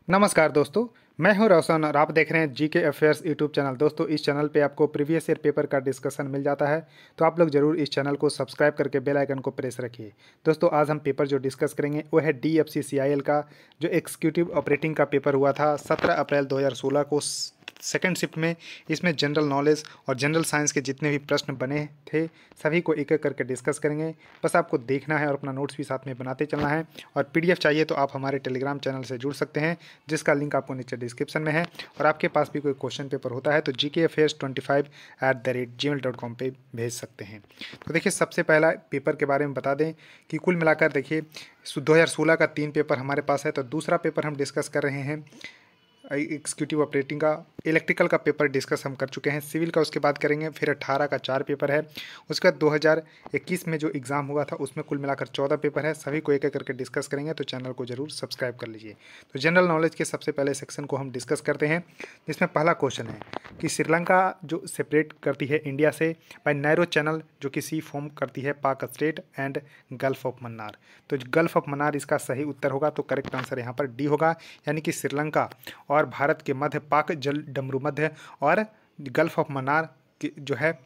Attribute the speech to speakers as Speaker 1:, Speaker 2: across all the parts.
Speaker 1: नमस्कार दोस्तों, मैं हूं रोशन और आप देख रहे हैं जीके अफेयर्स यूट्यूब चैनल। दोस्तों, इस चैनल पे आपको प्रीवियस ईयर पेपर का डिस्कशन मिल जाता है, तो आप लोग जरूर इस चैनल को सब्सक्राइब करके बेल आइकन को प्रेस रखिए। दोस्तों, आज हम पेपर जो डिस्कस करेंगे वो है DFCCIL का जो एग्जीक्यूटिव ऑपरेटिंग का पेपर हुआ था 17 अप्रैल 2016 को सेकेंड शिफ्ट में। इसमें जनरल नॉलेज और जनरल साइंस के जितने भी प्रश्न बने थे सभी को एक एक करके डिस्कस करेंगे। बस आपको देखना है और अपना नोट्स भी साथ में बनाते चलना है। और PDF चाहिए तो आप हमारे टेलीग्राम चैनल से जुड़ सकते हैं, जिसका लिंक आपको नीचे डिस्क्रिप्शन में है। और आपके पास भी कोई क्वेश्चन पेपर होता है तो gkaffairs25@gmail.com पे भेज सकते हैं। तो देखिए, सबसे पहला पेपर के बारे में बता दें कि कुल मिलाकर देखिए 2016 का 3 पेपर हमारे पास है। तो दूसरा पेपर हम डिस्कस कर रहे हैं एग्जीक्यूटिव ऑपरेटिंग का। इलेक्ट्रिकल का पेपर डिस्कस हम कर चुके हैं, सिविल का उसके बाद करेंगे। फिर 18 का 4 पेपर है। उसके बाद 2021 में जो एग्ज़ाम हुआ था उसमें कुल मिलाकर 14 पेपर है। सभी को एक एक करके डिस्कस करेंगे, तो चैनल को जरूर सब्सक्राइब कर लीजिए। तो जनरल नॉलेज के सबसे पहले सेक्शन को हम डिस्कस करते हैं, जिसमें पहला क्वेश्चन है कि श्रीलंका जो सेपरेट करती है इंडिया से बाय नैरो चैनल, जो कि सी फॉर्म करती है पाक state and gulf of Mannar. तो गल्फ ऑफ मन्नार इसका सही उत्तर होगा। तो करेक्ट आंसर यहाँ पर डी होगा, यानी कि श्रीलंका और भारत के मध्य पाक जल डमरू मध्य और गल्फ ऑफ मन्नार जो है,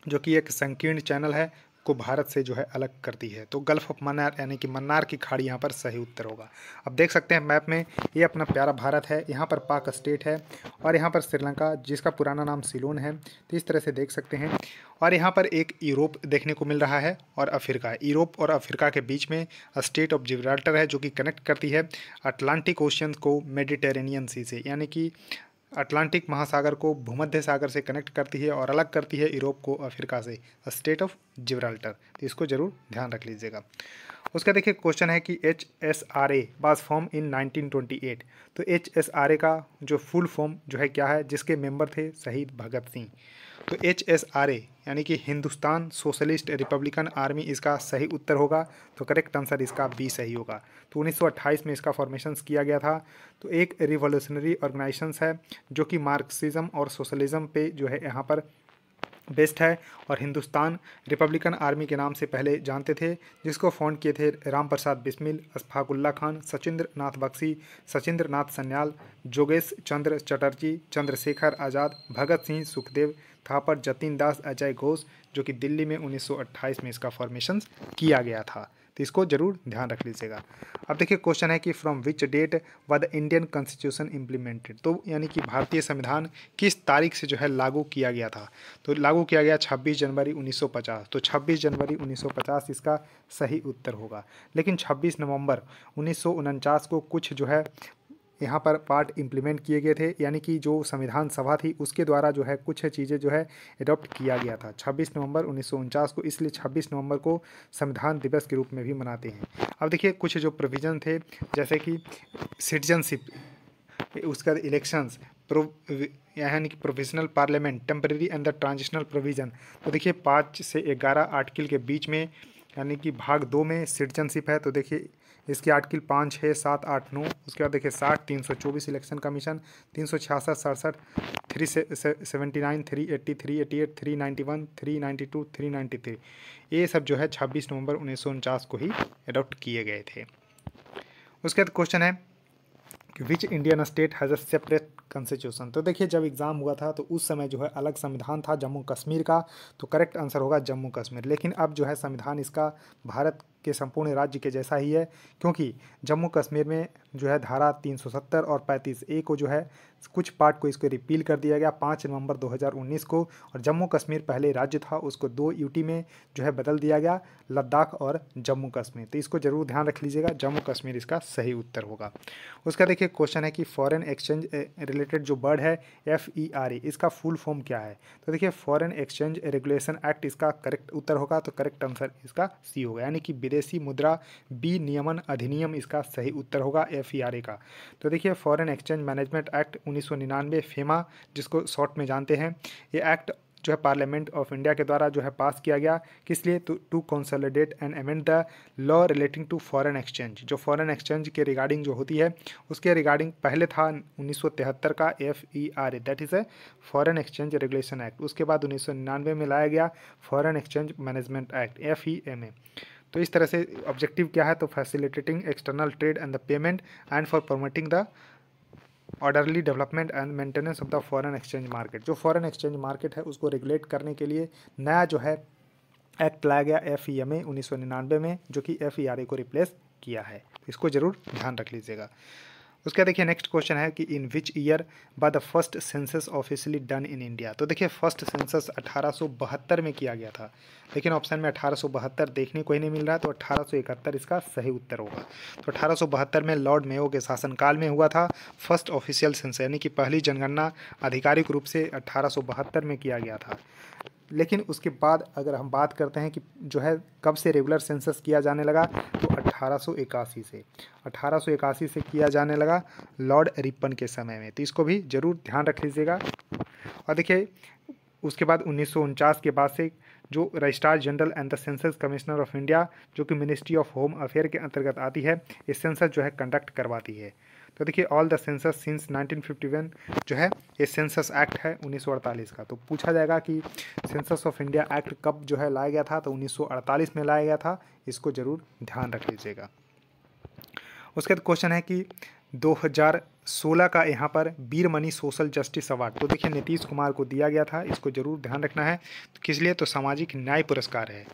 Speaker 1: जो कि एक संकीर्ण चैनल है, को भारत से जो है अलग करती है। तो गल्फ ऑफ मन्नार यानी कि मन्नार की खाड़ी यहाँ पर सही उत्तर होगा। अब देख सकते हैं मैप में, ये अपना प्यारा भारत है, यहाँ पर पाक स्टेट है और यहाँ पर श्रीलंका जिसका पुराना नाम सिलोन है। तो इस तरह से देख सकते हैं। और यहाँ पर एक यूरोप देखने को मिल रहा है और अफ्रीका। यूरोप और अफ्रीका के बीच में स्टेट ऑफ जिब्राल्टर है, जो कि कनेक्ट करती है अटलांटिक ओशियन को मेडिटेरेनियन सी से, यानी कि अटलांटिक महासागर को भूमध्य सागर से कनेक्ट करती है और अलग करती है यूरोप को अफ्रीका से, स्टेट ऑफ जिब्राल्टर। तो इसको जरूर ध्यान रख लीजिएगा। उसका देखिए क्वेश्चन है कि HSRA वाज फॉर्म इन 1928। तो HSRA का जो फुल फॉर्म जो है क्या है, जिसके मेंबर थे शहीद भगत सिंह। तो HSRA यानी कि हिंदुस्तान सोशलिस्ट रिपब्लिकन आर्मी इसका सही उत्तर होगा। तो करेक्ट आंसर इसका बी सही होगा। तो 1928 में इसका फॉर्मेशन किया गया था। तो एक रिवॉल्यूशनरी ऑर्गेनाइजेशन है जो कि मार्क्सिज्म और सोशलिज्म पे जो है यहाँ पर बेस्ट है, और हिंदुस्तान रिपब्लिकन आर्मी के नाम से पहले जानते थे, जिसको फाउंड किए थे राम प्रसाद बिस्मिल, अशफाकुल्ला खान, सचिंद्र नाथ बख्शी, सचिंद्र नाथ सन्याल, जोगेश चंद्र चटर्जी, चंद्रशेखर आज़ाद, भगत सिंह, सुखदेव थापर, जतिन दास, अजय घोष, जो कि दिल्ली में 1928 में इसका फॉर्मेशन किया गया था। तो इसको जरूर ध्यान रख लीजिएगा। अब देखिए क्वेश्चन है कि फ्रॉम विच डेट व द इंडियन कॉन्स्टिट्यूशन इम्प्लीमेंटेड। तो यानी कि भारतीय संविधान किस तारीख से जो है लागू किया गया था। तो लागू किया गया 26 जनवरी 1950। तो 26 जनवरी 1950 इसका सही उत्तर होगा। लेकिन 26 नवंबर 1949 को कुछ जो है यहाँ पर पार्ट इम्प्लीमेंट किए गए थे, यानी कि जो संविधान सभा थी उसके द्वारा जो है कुछ चीज़ें जो है अडॉप्ट किया गया था 26 नवंबर 1949 को। इसलिए 26 नवंबर को संविधान दिवस के रूप में भी मनाते हैं। अब देखिए कुछ जो प्रोविज़न थे, जैसे कि सिटीजनशिप, उसका इलेक्शंस, यानी कि provisional parliament, temporary and the transitional provision. तो देखिए 5 से 11 आर्टिकल के बीच में, यानी कि भाग 2 में सिटीजनशिप है। तो देखिए इसके आर्टिकल 5, 6, 7, 8, 9। उसके बाद देखिए 60, 324 इलेक्शन कमीशन, 366, 67, 379, 380, 388, 391, 392, 393। ये सब जो है 26 नवंबर 1949 को ही अडॉप्ट किए गए थे। उसके बाद क्वेश्चन है कि which Indian state has a separate constitution. तो देखिए जब एग्ज़ाम हुआ था तो उस समय जो है अलग संविधान था जम्मू कश्मीर का। तो करेक्ट आंसर होगा जम्मू कश्मीर। लेकिन अब जो है संविधान इसका भारत के संपूर्ण राज्य के जैसा ही है, क्योंकि जम्मू कश्मीर में जो है धारा 370 और 35A को जो है कुछ पार्ट को इसको रिपील कर दिया गया 5 नवंबर 2019 को। और जम्मू कश्मीर पहले राज्य था, उसको 2 यूटी में जो है बदल दिया गया, लद्दाख और जम्मू कश्मीर। तो इसको जरूर ध्यान रख लीजिएगा, जम्मू कश्मीर इसका सही उत्तर होगा। उसका देखिए क्वेश्चन है कि फॉरेन एक्सचेंज रिलेटेड जो वर्ड है FERA, इसका फुल फॉर्म क्या है। तो देखिए फॉरेन एक्सचेंज रेगुलेशन एक्ट इसका करेक्ट उत्तर होगा। तो करेक्ट आंसर इसका सी होगा, यानी कि विदेशी मुद्रा विनियमन अधिनियम इसका सही उत्तर होगा FERA का। तो देखिए foreign exchange management act 1999 FEMA जिसको शॉर्ट में जानते हैं, ये एक्ट जो है पार्लियामेंट ऑफ इंडिया के द्वारा जो है पास किया गया, किस लिए, to consolidate and amend the law relating to foreign exchange. जो फॉरेन एक्सचेंज के रिगार्डिंग जो होती है उसके रिगार्डिंग पहले था 1973 का FERA, that is a foreign exchange regulation act. उसके बाद 1999 में लाया गया foreign exchange management act FEMA। तो इस तरह से ऑब्जेक्टिव क्या है, तो facilitating external trade and the payment and for promoting the orderly development and maintenance of the foreign exchange market. जो फॉरेन एक्सचेंज मार्केट है उसको रेगुलेट करने के लिए नया जो है एक्ट लाया गया FEMA 1999 में, जो कि FERA को रिप्लेस किया है। इसको जरूर ध्यान रख लीजिएगा। उसका देखिए नेक्स्ट क्वेश्चन है कि in which year by the first census officially done in India. तो देखिए फर्स्ट सेंसस 1872 में किया गया था, लेकिन ऑप्शन में 1872 देखने को ही नहीं मिल रहा है, तो 1871 इसका सही उत्तर होगा। तो 1872 में लॉर्ड मेयो के शासनकाल में हुआ था फर्स्ट ऑफिशियल सेंसस, यानी कि पहली जनगणना आधिकारिक रूप से 1872 में किया गया था। लेकिन उसके बाद अगर हम बात करते हैं कि जो है कब से रेगुलर सेंसस किया जाने लगा, तो 1881 से 1881 से किया जाने लगा लॉर्ड रिपन के समय में। तो इसको भी जरूर ध्यान रख लीजिएगा। और देखिए उसके बाद 1949 के बाद से जो registrar general and the census commissioner of India, जो कि मिनिस्ट्री ऑफ होम अफेयर के अंतर्गत आती है, ये सेंसस जो है कंडक्ट करवाती है। तो देखिए ऑल द सेंसस सिंस 1951 जो है ये सेंसस एक्ट है 1948 का। तो पूछा जाएगा कि सेंसस ऑफ इंडिया एक्ट कब जो है लाया गया था, तो 1948 में लाया गया था। इसको जरूर ध्यान रख लीजिएगा। उसके बाद क्वेश्चन है कि 2016 का यहाँ पर वीरमणि सोशल जस्टिस अवार्ड, तो देखिए नीतीश कुमार को दिया गया था। इसको जरूर ध्यान रखना है। तो किस लिए, तो सामाजिक न्याय पुरस्कार है।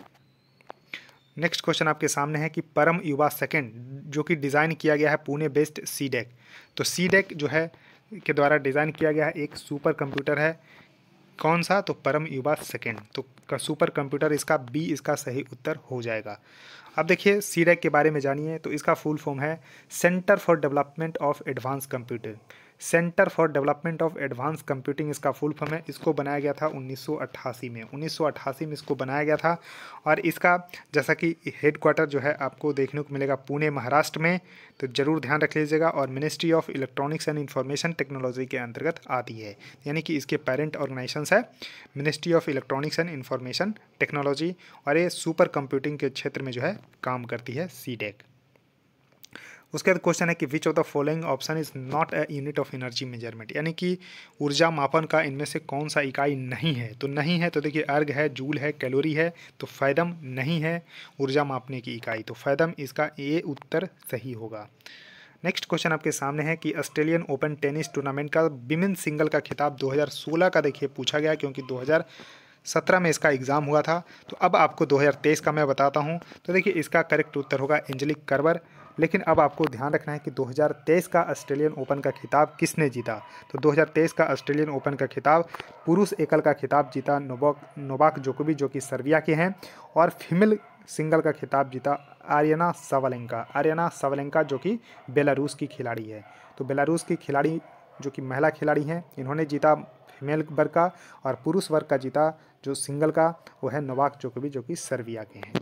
Speaker 1: नेक्स्ट क्वेश्चन आपके सामने है कि परम युवा सेकंड, जो कि डिज़ाइन किया गया है पुणे बेस्ड सीडेक। तो सीडेक जो है के द्वारा डिज़ाइन किया गया है एक सुपर कंप्यूटर है। कौन सा, तो परम युवा सेकंड। तो सुपर कंप्यूटर इसका बी इसका सही उत्तर हो जाएगा। अब देखिए सीडेक के बारे में जानिए। तो इसका फुल फॉर्म है centre for development of advance computing. Centre for development of advance computing इसका फुल फॉर्म है। इसको बनाया गया था 1988 में। 1988 में इसको बनाया गया था। और इसका जैसा कि हेडक्वार्टर जो है आपको देखने को मिलेगा पुणे महाराष्ट्र में, तो जरूर ध्यान रख लीजिएगा। और ministry of electronics and information technology के अंतर्गत आती है, यानी कि इसके पेरेंट ऑर्गेनाइजेशंस है ministry of electronics and information technology. और ये सुपर कंप्यूटिंग के क्षेत्र में जो है काम करती है सीडेक। उसके बाद क्वेश्चन है कि which of the following option is not a unit of energy measurement, यानी कि ऊर्जा मापन का इनमें से कौन सा इकाई नहीं है। तो नहीं है तो देखिए अर्ग है, जूल है, कैलोरी है। तो फैदम नहीं है ऊर्जा मापने की इकाई। तो फैदम इसका ए उत्तर सही होगा। नेक्स्ट क्वेश्चन आपके सामने है कि ऑस्ट्रेलियन ओपन टेनिस टूर्नामेंट का विमेन सिंगल का खिताब 2016 का देखिए पूछा गया, क्योंकि 2017 में इसका एग्ज़ाम हुआ था। तो अब आपको 2023 का मैं बताता हूँ। तो देखिए इसका करेक्ट उत्तर होगा एंजेलिक कर्बर। लेकिन अब आपको ध्यान रखना है कि 2023 का ऑस्ट्रेलियन ओपन का खिताब किसने जीता। तो 2023 का ऑस्ट्रेलियन ओपन का खिताब पुरुष एकल का खिताब जीता नोवाक जोकोविच, जो कि सर्बिया के हैं। और फीमेल सिंगल का खिताब जीता आर्यना सावलेंका, जो कि बेलारूस की खिलाड़ी है। तो बेलारूस की खिलाड़ी जो कि महिला खिलाड़ी हैं, इन्होंने जीता फीमेल वर्ग का। और पुरुष वर्ग का जीता जो सिंगल का वो है नोवाक जोकोविच, जो कि सर्बिया के हैं।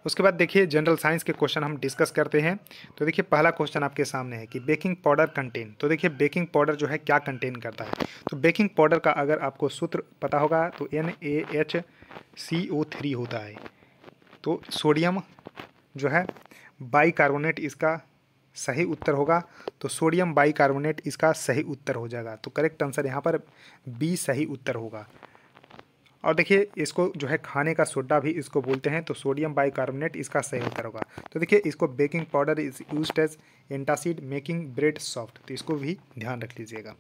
Speaker 1: उसके बाद देखिए जनरल साइंस के क्वेश्चन हम डिस्कस करते हैं। तो देखिए पहला क्वेश्चन आपके सामने है कि बेकिंग पाउडर कंटेन। तो देखिए बेकिंग पाउडर जो है क्या कंटेन करता है। तो बेकिंग पाउडर का अगर आपको सूत्र पता होगा तो NaHCO3 होता है। तो सोडियम जो है बाइकार्बोनेट इसका सही उत्तर होगा। तो सोडियम बाइकार्बोनेट इसका सही उत्तर हो जाएगा। तो करेक्ट आंसर यहाँ पर बी सही उत्तर होगा। और देखिए इसको जो है खाने का सोडा भी इसको बोलते हैं। तो सोडियम बाइकार्बोनेट इसका सही उत्तर होगा। तो देखिए इसको baking powder is used as antacid making bread soft. तो इसको भी ध्यान रख लीजिएगा।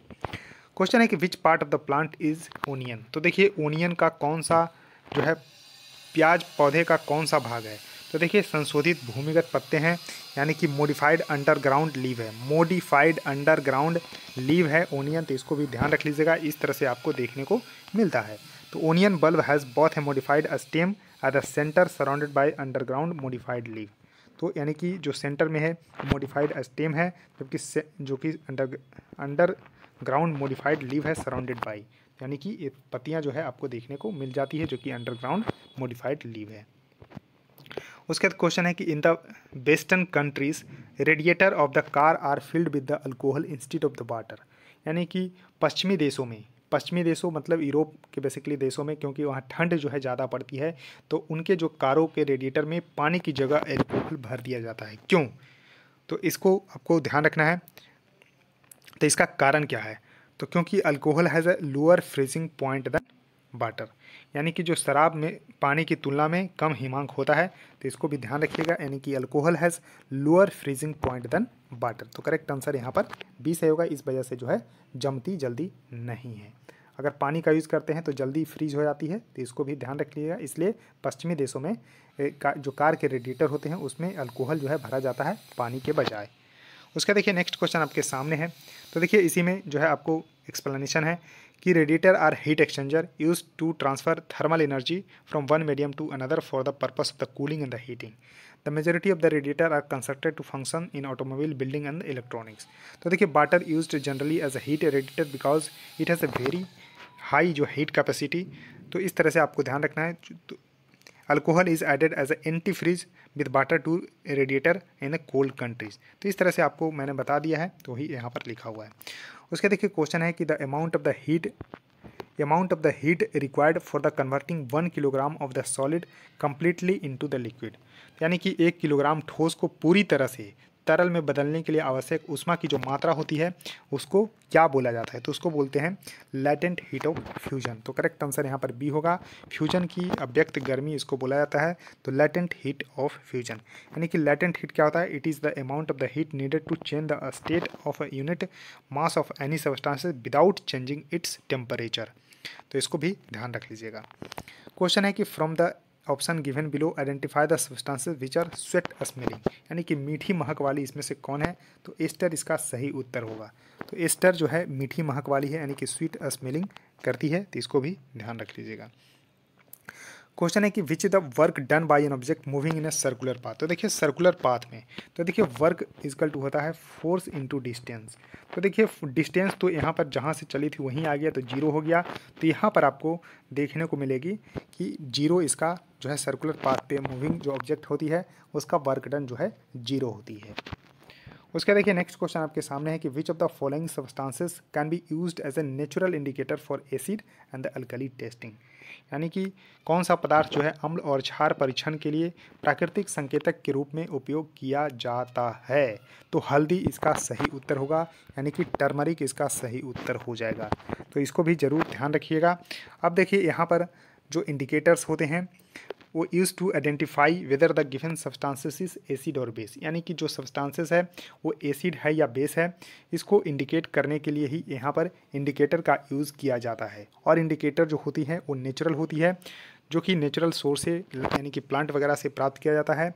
Speaker 1: क्वेश्चन है कि which part of the plant is onion. तो देखिए ओनियन का कौन सा जो है प्याज पौधे का कौन सा भाग है। तो देखिए संशोधित भूमिगत पत्ते हैं, यानी कि मॉडिफाइड अंडरग्राउंड लीव है। मॉडिफाइड अंडरग्राउंड लीव है ओनियन। तो इसको भी ध्यान रख लीजिएगा। इस तरह से आपको देखने को मिलता है। तो onion bulb has both A modified stem at the centre surrounded by underground modified leave. तो यानी कि जो सेंटर में है मॉडिफाइड स्टेम है, जबकि जो कि अंडरग्राउंड मॉडिफाइड लीव है सराउंडेड बाय, यानी कि ये पत्तियाँ जो है आपको देखने को मिल जाती है, जो कि अंडरग्राउंड मॉडिफाइड लीव है। उसके बाद क्वेश्चन है कि in the western countries radiator of the car are filled with the alcohol instead of the water, यानी कि पश्चिमी देशों मतलब यूरोप के बेसिकली देशों में, क्योंकि वहाँ ठंड जो है ज़्यादा पड़ती है, तो उनके जो कारों के रेडिएटर में पानी की जगह अल्कोहल भर दिया जाता है। क्यों, तो इसको आपको ध्यान रखना है। तो इसका कारण क्या है, तो क्योंकि alcohol has a lower freezing point than water, यानी कि जो शराब में पानी की तुलना में कम हिमांक होता है, तो इसको भी ध्यान रखिएगा, यानी कि alcohol has lower freezing point than water. तो करेक्ट आंसर यहाँ पर बी सही होगा, इस वजह से जो है जमती जल्दी नहीं है। अगर पानी का यूज़ करते हैं तो जल्दी फ्रीज हो जाती है, तो इसको भी ध्यान रखिएगा। इसलिए पश्चिमी देशों में जो कार के रेडिएटर होते हैं उसमें अल्कोहल जो है भरा जाता है पानी के बजाय। उसका देखिए नेक्स्ट क्वेश्चन आपके सामने है। तो देखिए इसी में जो है आपको एक्सप्लेनेशन है कि radiator are heat exchanger use to transfer thermal energy from one medium to another for the purpose of the cooling and the heating. The majority of the radiator are constructed to function in automobile, building and electronics. तो देखिए water used generally as a heat radiator because it has a very high जो heat capacity. तो इस तरह से आपको ध्यान रखना है। Alcohol is added as a antifreeze with water to radiator in cold countries. तो इस तरह से आपको मैंने बता दिया है, तो ही यहाँ पर लिखा हुआ है। उसके देखिए क्वेश्चन है कि the amount of the heat required for the converting 1 kilogram of the solid completely into the liquid, यानी कि 1 किलोग्राम ठोस को पूरी तरह से तरल में बदलने के लिए आवश्यक ऊष्मा की जो मात्रा होती है उसको क्या बोला जाता है? तो उसको बोलते हैं लैटेंट हीट ऑफ फ्यूजन। तो करेक्ट आंसर यहाँ पर बी होगा। फ्यूजन की अव्यक्त गर्मी इसको बोला जाता है, तो लैटेंट हीट ऑफ फ्यूजन। यानी कि लैटेंट हीट क्या होता है? It is the amount of the heat needed to change the state of a unit mass of any substances without changing its temperature. तो इसको भी ध्यान रख लीजिएगा। क्वेश्चन है कि from the option given below identify the substances which are sweet smelling, यानी कि मीठी महक वाली इसमें से कौन है? तो एस्टर इसका सही उत्तर होगा। तो एस्टर जो है मीठी महक वाली है, यानी कि स्वीट स्मेलिंग करती है, तो इसको भी ध्यान रख लीजिएगा। क्वेश्चन है कि which the work done by an object moving in a circular path. तो देखिए सर्कुलर पाथ में तो देखिए वर्क इजकल टू होता है फोर्स इनटू डिस्टेंस। तो देखिए डिस्टेंस तो यहाँ पर जहाँ से चली थी वहीं आ गया, तो जीरो हो गया। तो यहाँ पर आपको देखने को मिलेगी कि जीरो इसका जो है सर्कुलर पाथ पे मूविंग जो ऑब्जेक्ट होती है उसका वर्क डन जो है जीरो होती है। उसका देखिए नेक्स्ट क्वेश्चन आपके सामने है कि which of the following substances can be used as a natural indicator for acid and the alkali testing, यानी कि कौन सा पदार्थ जो है अम्ल और क्षार परीक्षण के लिए प्राकृतिक संकेतक के रूप में उपयोग किया जाता है? तो हल्दी इसका सही उत्तर होगा, यानी कि टर्मरिक इसका सही उत्तर हो जाएगा। तो इसको भी ज़रूर ध्यान रखिएगा। अब देखिए यहाँ पर जो इंडिकेटर्स होते हैं वो use to identify whether the given substances is acid और बेस, यानी कि जो सब्सटेंसेस है वो एसिड है या बेस है, इसको इंडिकेट करने के लिए ही यहाँ पर इंडिकेटर का यूज़ किया जाता है। और इंडिकेटर जो होती है वो नेचुरल होती है, जो कि नेचुरल सोर्स से यानी कि प्लांट वगैरह से प्राप्त किया जाता है,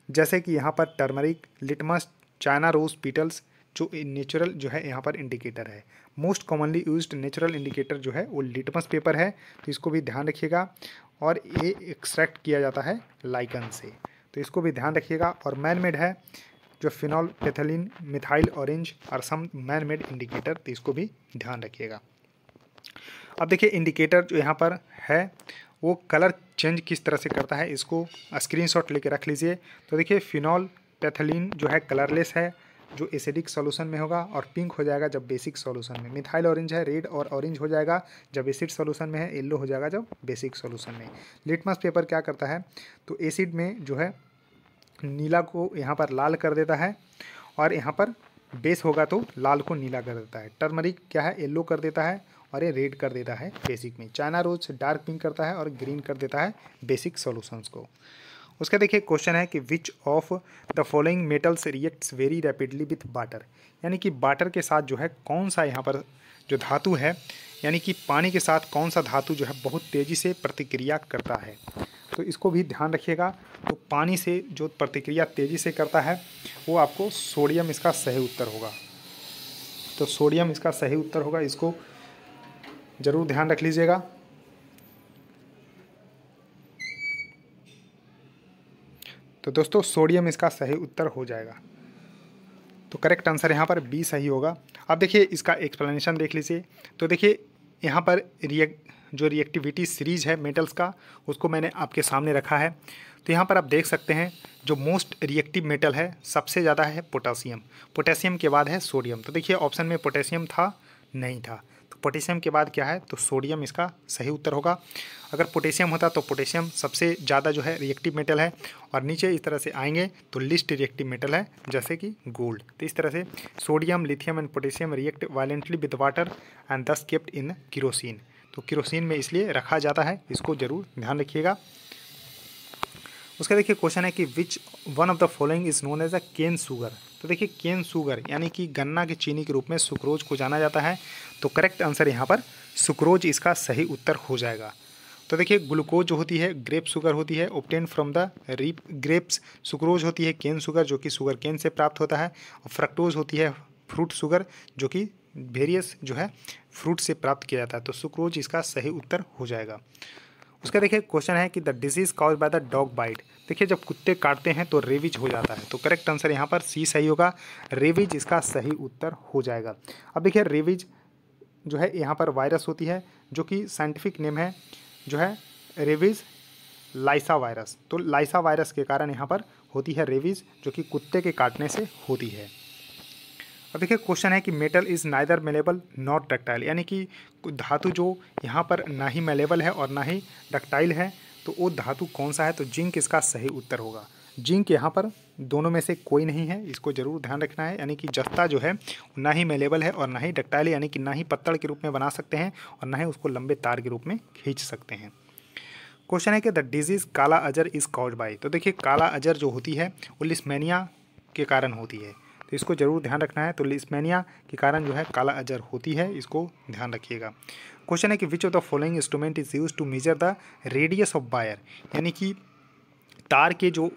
Speaker 1: जैसे कि यहाँ पर turmeric, litmus, China rose petals जो नेचुरल जो है यहाँ पर इंडिकेटर है। Most commonly used natural indicator जो है वो लिटमस पेपर है, तो इसको भी ध्यान रखिएगा। और ये एक्सट्रैक्ट किया जाता है लाइकन से, तो इसको भी ध्यान रखिएगा। और मैन मेड है जो फिनॉल, पैथिलीन, मिथाइल ऑरेंज और सम मैन मेड इंडिकेटर, तो इसको भी ध्यान रखिएगा। अब देखिए इंडिकेटर जो यहाँ पर है वो कलर चेंज किस तरह से करता है, इसको स्क्रीनशॉट लेके रख लीजिए। तो देखिए फिनॉल पैथिलीन जो है कलरलेस है, जो एसिडिक सॉल्यूशन में होगा, और पिंक हो जाएगा जब बेसिक सॉल्यूशन में। मिथाइल ऑरेंज है, रेड और ऑरेंज हो जाएगा जब एसिड सॉल्यूशन में है, येलो हो जाएगा जब बेसिक सॉल्यूशन में। लिटमस पेपर क्या करता है? तो एसिड में जो है नीला को यहाँ पर लाल कर देता है, और यहाँ पर बेस होगा तो लाल को नीला कर देता है। टर्मरिक क्या है? येलो कर देता है, और ये रेड कर देता है बेसिक में। चाइना रोज डार्क पिंक करता है और ग्रीन कर देता है बेसिक सॉल्यूशंस को। उसका देखिए क्वेश्चन है कि which of the following metals reacts very rapidly with water, यानी कि वाटर के साथ जो है कौन सा यहाँ पर जो धातु है, यानी कि पानी के साथ कौन सा धातु जो है बहुत तेज़ी से प्रतिक्रिया करता है? तो इसको भी ध्यान रखिएगा। तो पानी से जो प्रतिक्रिया तेज़ी से करता है वो आपको सोडियम इसका सही उत्तर होगा। तो सोडियम इसका सही उत्तर होगा, इसको ज़रूर ध्यान रख लीजिएगा। तो दोस्तों सोडियम इसका सही उत्तर हो जाएगा। तो करेक्ट आंसर यहाँ पर बी सही होगा। अब देखिए इसका एक्सप्लेनेशन देख लीजिए। तो देखिए यहाँ पर जो रिएक्टिविटी सीरीज है मेटल्स का उसको मैंने आपके सामने रखा है। तो यहाँ पर आप देख सकते हैं जो मोस्ट रिएक्टिव मेटल है सबसे ज़्यादा है पोटेशियम, पोटेशियम के बाद है सोडियम। तो देखिए ऑप्शन में पोटेशियम था नहीं था, तो पोटेशियम के बाद क्या है? तो सोडियम इसका सही उत्तर होगा। अगर पोटेशियम होता तो पोटेशियम सबसे ज़्यादा जो है रिएक्टिव मेटल है, और नीचे इस तरह से आएंगे तो लिस्ट रिएक्टिव मेटल है जैसे कि गोल्ड। तो इस तरह से sodium, lithium and potassium react violently with water and दस केप्ट इन केरोसिन। तो केरोसिन में इसलिए रखा जाता है, इसको जरूर ध्यान रखिएगा। उसका देखिए क्वेश्चन है कि which one of the following is known as a cane sugar. तो देखिए केन शुगर यानी कि गन्ना की चीनी के रूप में सुक्रोज को जाना जाता है। तो करेक्ट आंसर यहाँ पर सुक्रोज इसका सही उत्तर हो जाएगा। तो देखिए ग्लूकोज जो होती है ग्रेप शुगर होती है, obtain from the ripe grapes. Sucrose होती है केन शुगर जो कि शुगर केन से प्राप्त होता है, और फ्रक्टोज होती है फ्रूट शुगर जो कि वेरियस जो है फ्रूट से प्राप्त किया जाता है। तो सुक्रोज इसका सही उत्तर हो जाएगा। उसका देखिए क्वेश्चन है कि the disease cause by the dog bite. देखिए जब कुत्ते काटते हैं तो रेबीज हो जाता है। तो करेक्ट आंसर यहाँ पर सी सही होगा, रेबीज इसका सही उत्तर हो जाएगा। अब देखिए रेबीज जो है यहाँ पर वायरस होती है जो कि साइंटिफिक नेम है जो है रेबीज लाइसा वायरस। तो लाइसा वायरस के कारण यहाँ पर होती है रेबीज जो कि कुत्ते के काटने से होती है। अब देखिए क्वेश्चन है कि metal is neither malleable not ductile, यानी कि धातु जो यहाँ पर ना ही मेलेबल है और ना ही डक्टाइल है, तो वो धातु कौन सा है? तो जिंक इसका सही उत्तर होगा। जिंक यहाँ पर दोनों में से कोई नहीं है, इसको जरूर ध्यान रखना है। यानी कि जस्ता जो है ना ही मेलेबल है और ना ही डक्टाइल है, यानी कि ना ही पत्तड़ के रूप में बना सकते हैं और ना ही उसको लंबे तार के रूप में खींच सकते हैं। क्वेश्चन है कि द डिजीज़ काला अजर इज़ कॉज्ड बाय। तो देखिए काला अजर जो होती है वो लिस्मेनिया के कारण होती है, तो इसको जरूर ध्यान रखना है। तो लिस्मेनिया के कारण जो है काला अजर होती है, इसको ध्यान रखिएगा। क्वेश्चन है कि which of the following instrument is use to measure the radius of wire, यानी कि तार के जो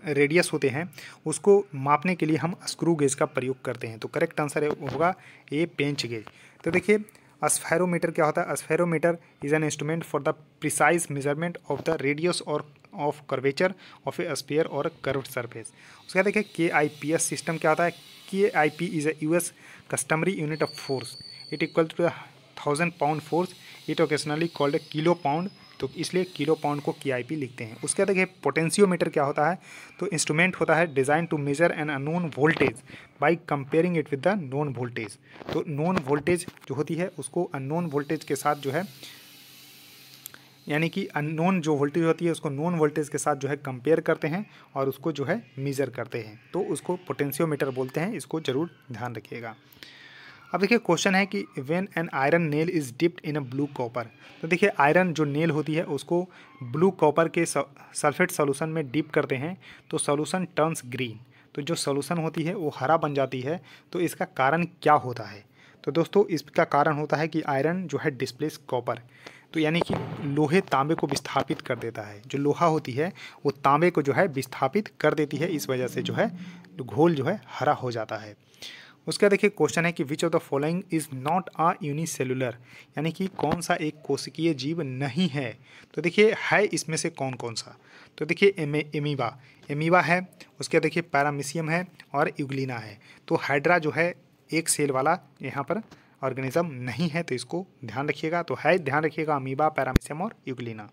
Speaker 1: रेडियस होते हैं उसको मापने के लिए हम स्क्रू गेज का प्रयोग करते हैं। तो करेक्ट आंसर होगा ए पेंच गेज। तो देखिए स्फेरोमीटर क्या होता है? Spherometer is an instrument for the precise measurement of the radius or of curvature of a sphere or curved surface. उसके बाद देखिए KIPS सिस्टम क्या होता है? KIP is a US customary unit of force, it equal to 1000 pound force, it occasionally called a kilo pound, तो इसलिए kilo pound को KIP लिखते हैं। उसके बाद देखिए पोटेंशियोमीटर क्या होता है? तो इंस्ट्रूमेंट होता है design to measure an unknown voltage by comparing it with the known voltage. तो नोन वोल्टेज जो होती है उसको अननोन वोल्टेज के साथ जो है, यानी कि अननोन जो वोल्टेज होती है उसको नोन वोल्टेज के साथ जो है कंपेयर करते हैं और उसको जो है मेजर करते हैं, तो उसको पोटेंशियोमीटर बोलते हैं, इसको जरूर ध्यान रखिएगा। अब देखिए क्वेश्चन है कि when an iron nail is dipped in a blue copper. तो देखिए आयरन जो नेल होती है उसको ब्लू कॉपर के सल्फेट सॉल्यूशन में डिप करते हैं तो सॉल्यूशन टर्न्स ग्रीन। तो जो सॉल्यूशन होती है वो हरा बन जाती है, तो इसका कारण क्या होता है? तो दोस्तों इसका कारण होता है कि आयरन जो है डिस्प्लेस कॉपर, तो यानी कि लोहे तांबे को विस्थापित कर देता है। जो लोहा होती है वो तांबे को जो है विस्थापित कर देती है, इस वजह से जो है घोल जो है हरा हो जाता है। उसका देखिए क्वेश्चन है कि which of the following is not a unicellular, यानी कि कौन सा एक कोशिकीय जीव नहीं है? तो देखिए है इसमें से कौन कौन सा? तो देखिए एमीबा है, उसके देखिए पैरामीशियम है और यूग्लिना है। तो हाइड्रा जो है एक सेल वाला यहाँ पर ऑर्गेनिज्म नहीं है, तो इसको ध्यान रखिएगा। तो है ध्यान रखिएगा अमीबा, पैरामीशियम और यूग्लिना।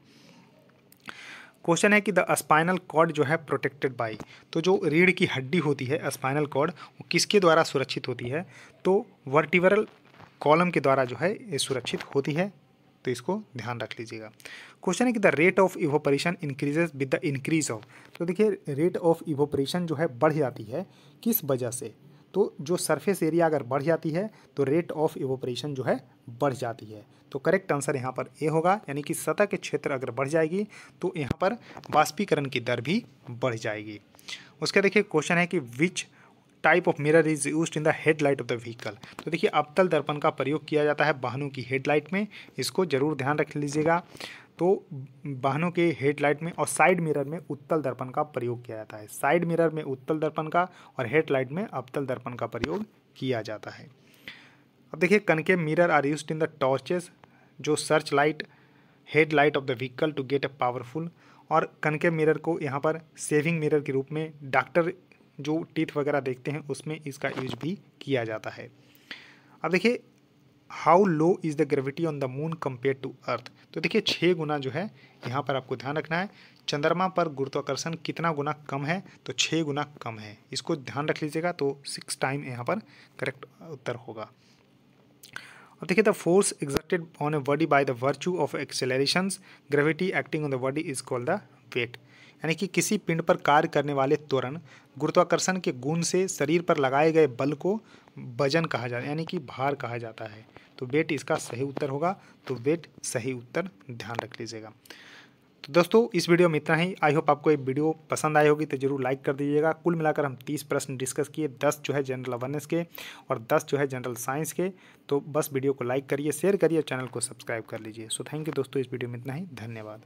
Speaker 1: क्वेश्चन है कि द स्पाइनल कॉर्ड जो है प्रोटेक्टेड बाय। तो जो रीढ़ की हड्डी होती है स्पाइनल कॉर्ड वो किसके द्वारा सुरक्षित होती है? तो वर्टिब्रल कॉलम के द्वारा जो है ये सुरक्षित होती है, तो इसको ध्यान रख लीजिएगा। क्वेश्चन है कि the rate of evaporation increases with the increase of. तो देखिए रेट ऑफ इवोपरेशन जो है बढ़ जाती है किस वजह से? तो जो सरफेस एरिया अगर बढ़ जाती है तो रेट ऑफ इवोपरेशन जो है बढ़ जाती है। तो करेक्ट आंसर यहाँ पर ए होगा, यानी कि सतह के क्षेत्र अगर बढ़ जाएगी तो यहाँ पर वाष्पीकरण की दर भी बढ़ जाएगी। उसका देखिए क्वेश्चन है कि which type of mirror is used in the headlight of the vehicle. तो देखिए अवतल दर्पण का प्रयोग किया जाता है वाहनों की हेडलाइट में, इसको जरूर ध्यान रख लीजिएगा। तो वाहनों के हेडलाइट में और साइड मिरर में उत्तल दर्पण का प्रयोग किया जाता है। साइड मिरर में उत्तल दर्पण का और हेडलाइट में अवतल दर्पण का प्रयोग किया जाता है। अब देखिए concave mirror are used in the torches, जो search light headlight of the vehicle to get a powerful. और कनकेव मिरर को यहाँ पर सेविंग मिरर के रूप में डॉक्टर जो टीथ वगैरह देखते हैं उसमें इसका यूज भी किया जाता है। अब देखिए how low is the gravity on the moon compare to earth. तो देखिए 6 गुना जो है यहाँ पर आपको ध्यान रखना है। चंद्रमा पर गुरुत्वाकर्षण कितना गुना कम है? तो 6 गुना कम है, इसको ध्यान रख लीजिएगा। तो 6 टाइम यहाँ पर करेक्ट उत्तर होगा। अब देखिए the force exerted on a body by the virtue of accelerations gravity acting on the body is called the weight. यानी कि किसी पिंड पर कार्य करने वाले त्वरण गुरुत्वाकर्षण के गुण से शरीर पर लगाए गए बल को वजन कहा जाता है, यानी कि भार कहा जाता है। तो वेट इसका सही उत्तर होगा। तो वेट सही उत्तर, ध्यान रख लीजिएगा। तो दोस्तों इस वीडियो में इतना ही। आई होप आपको ये वीडियो पसंद आई होगी, तो जरूर लाइक कर दीजिएगा। कुल मिलाकर हम 30 प्रश्न डिस्कस किए, 10 जो है जनरल अवेयरनेस के और 10 जो है जनरल साइंस के। तो बस वीडियो को लाइक करिए, शेयर करिए, चैनल को सब्सक्राइब कर लीजिए। सो थैंक यू दोस्तों, इस वीडियो में इतना ही। धन्यवाद।